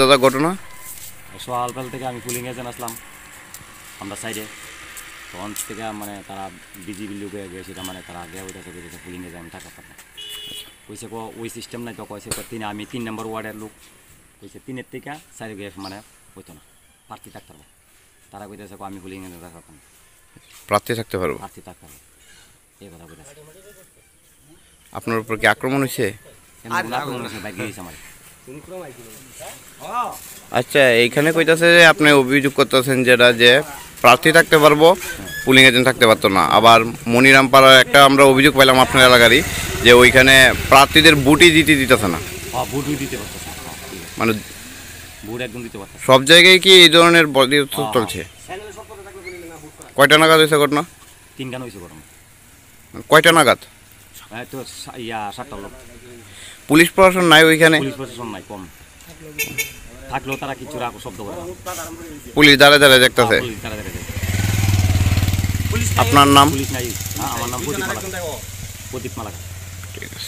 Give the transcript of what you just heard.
দাদা ঘটনা সকালবেলা থেকে আমি পুলিং এজেন্ট আসলাম আমরা সাইডে তখন থেকে মানে তারা বিজিবি লোক হয়ে গেছে মানে তারা আগে ওইটাকে বেরিয়েছে পুলিং এজেন্ট আমি থাকা পারতাম কইছে ওই সিস্টেম নাই তো কইছে আমি 3 নম্বর ওয়ার্ডের লোক কইছে 3-এর থেকে 4 গিয়ে মানে হইতো না প্রার্থী থাকতে পারবো তারা কইতেছে আমি পুলিং এজেন্ট থাকতে পারতাম প্রার্থী থাকতে পারবো প্রার্থী থাকতে পারবো এই কথা কইতেছে আপনার উপর কি আক্রমণ হয়েছে? আক্রমণ হয়েছে বাইক গিয়েছে আমার। আচ্ছা এইখানে কইতাছে যে আপনি অভিযোগ করতেছেন যেটা যে প্রার্থী থাকতে পারবো পুলিং এজেন্ট থাকতে পারতো না। আবার মনিরাম পাড়ার একটা আমরা অভিযোগ পাইলাম আপনার এলাকারই যে ওইখানে প্রার্থীদের বুটই দিতেছে না। বুটই দিতে পারতেছে মানে বুট একদম দিতে পারতেছে সব জায়গায় কি এই ধরনের বডি চলছে? কয়টা নাগাদ হয়েছে ঘটনা? 3 গান হয়েছে ঘটনা। কয়টা নাগাদ? তো 7টা লোক। পুলিশ প্রশাসন নাই ওইখানে? পুলিশ প্রশাসন নাই, কম থাকলেও তারা কিছু শব্দ করে না। পুলিশ দাঁড়ায় দাঁড়ায় দেখতেছে। আপনার নাম? পুলিশ নাই। আমার নাম প্রদীপ মালাকা। ঠিক আছে।